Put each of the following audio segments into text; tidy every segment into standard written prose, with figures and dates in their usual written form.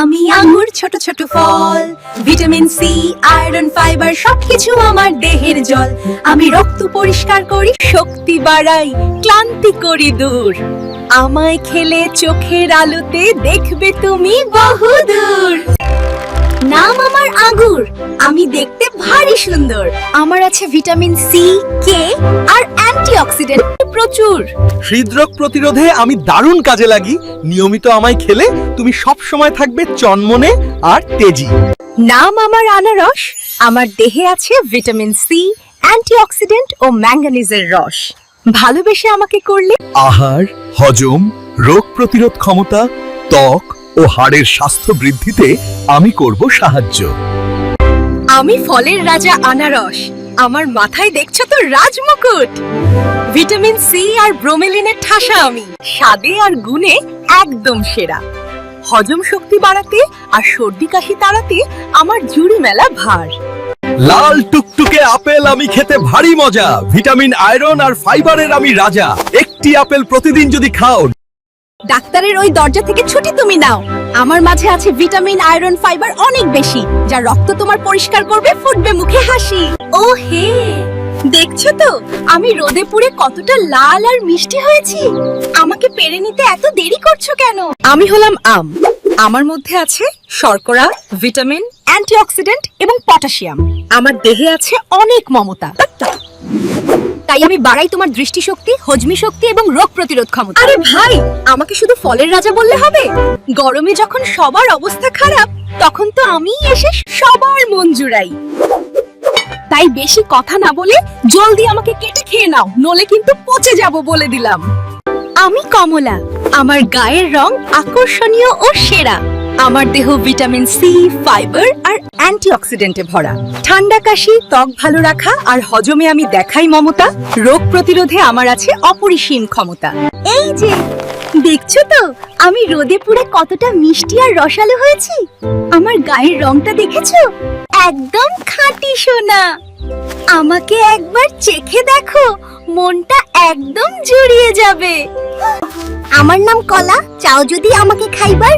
আমি আঙ্গুর ছোট ছোট ফল, ভিটামিন সি, আয়রন, ফাইবার সবকিছু আমার দেহের জল। আমি রক্ত পরিষ্কার করি, শক্তি বাড়াই, ক্লান্তি করি দূর। আমায় খেলে চোখের আলোতে দেখবে তুমি বহুদূর। নাম আমার আঙ্গুর, আমি দেখতে ভারী সুন্দর। আমার আছে ভিটামিন সি, কে আর অ্যান্টিঅক্সিডেন্ট প্রচুর। হৃদরোগ প্রতিরোধে আমি দারুণ কাজে লাগি। নিয়মিত আমায় খেলে তুমি সব সময় থাকবে চনমনে আর তেজি। নাম আমার আনারস, আমার দেহে আছে ভিটামিন সি, অ্যান্টিঅক্সিডেন্ট ও ম্যাঙ্গানিজের রস। ভালোবেসে আমাকে করলে আহার, হজম, রোগ প্রতিরোধ ক্ষমতা, ত্বক ও হাড়ের স্বাস্থ্য বৃদ্ধিতে আমি করব সাহায্য। আমি ফলের রাজা আনারস, আমার মাথায় দেখছো তো রাজমুকুট। ভিটামিন সি আর ব্রোমেলিনের ঠাসা আমি, স্বাদে আর গুণে একদম সেরা। হজম শক্তি বাড়াতে আর সর্দি কাশি তাড়াতে আমার জুড়ি মেলা ভার। লাল টুকটুকে আপেল আমি খেতে ভারী মজা। ভিটামিন, আয়রন আর ফাইবারের আমি রাজা। একটি আপেল প্রতিদিন যদি খাও। ডাক্তারের ওই দরজা থেকে ছুটি তুমি নাও। আমার মাঝে আছে ভিটামিন, আয়রন, ফাইবার অনেক বেশি, যা রক্ত তোমার পরিষ্কার করবে, ফুটবে মুখে হাসি। ও হে, দেখছো তো আমি রোদে পুড়ে কতটা লাল আর মিষ্টি হয়েছি। আমাকে পেরে নিতে এত দেরি করছো কেন? আমি হলাম আম, আমার মধ্যে আছে শর্করা, ভিটামিন, অ্যান্টিঅক্সিডেন্ট এবং পটাশিয়াম। আমার দেহে আছে অনেক মমতা, তাই আমি বাড়াই তোমার দৃষ্টিশক্তি, হজমি শক্তি এবং রোগ প্রতিরোধ ক্ষমতা। আরে ভাই, আমাকে শুধু ফলের রাজা বললে হবে? গরমে যখন সবার অবস্থা খারাপ, তখন তো আমিই এসে সবার মন জুড়াই। তাই বেশি কথা না বলে জলদি আমাকে কেটে খেয়ে নাও, নলে কিন্তু পচে যাব বলে দিলাম। আমি কমলা, আমার গায়ের রং আকর্ষণীয় ও সেরা। আমার দেহ ভিটামিন সি, ফাইবার আর অ্যান্টিঅক্সিডেন্টে ভরা। ঠান্ডা কাশি, ত্বক ভালো রাখা আর হজমে আমি দেখাই মমতা। রোগ প্রতিরোধে আমার আছে অপরিসীম ক্ষমতা। এই যে দেখছো তো আমি রোদে পুড়ে কতটা মিষ্টি আর রসালো হয়েছি। আমার গায়ের রংটা দেখেছো? একদম খাঁটি সোনা। আমাকে একবার চেখে দেখো, মনটা একদম জুড়িয়ে যাবে। আমার নাম কলা, চাও যদি আমাকে খাইবার?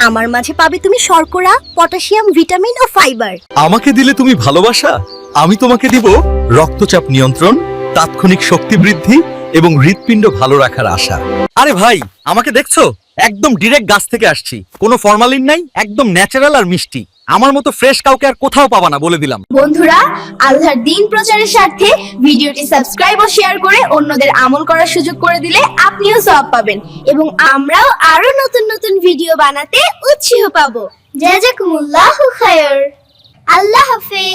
আমার মাঝে পাবে তুমি শর্করা, পটাশিয়াম, ভিটামিন ও ফাইবার। আমাকে দিলে তুমি ভালোবাসা, আমি তোমাকে দিব রক্তচাপ নিয়ন্ত্রণ, তাৎক্ষণিক শক্তি বৃদ্ধি এবং হৃৎপিণ্ড ভালো রাখার আশা। আরে ভাই, আমাকে দেখছো? একদম ডিরেক্ট গাছ থেকে আসছি, কোনো ফরমালিন নাই, একদম ন্যাচারাল আর মিষ্টি। আমার মতো ফ্রেশ কাউকে আর কোথাও পাবা না বলে দিলাম। বন্ধুরা, আল্লাহর দিন প্রচারের স্বার্থে ভিডিওটি সাবস্ক্রাইব ও শেয়ার করে অন্যদের আমল করার সুযোগ করে দিলে আপনিও সওয়াব পাবেন এবং আমরাও আরো নতুন নতুন ভিডিও বানাতে উৎসাহ পাবো। জাযাকুমুল্লাহু খায়র। আল্লাহ হাফেজ।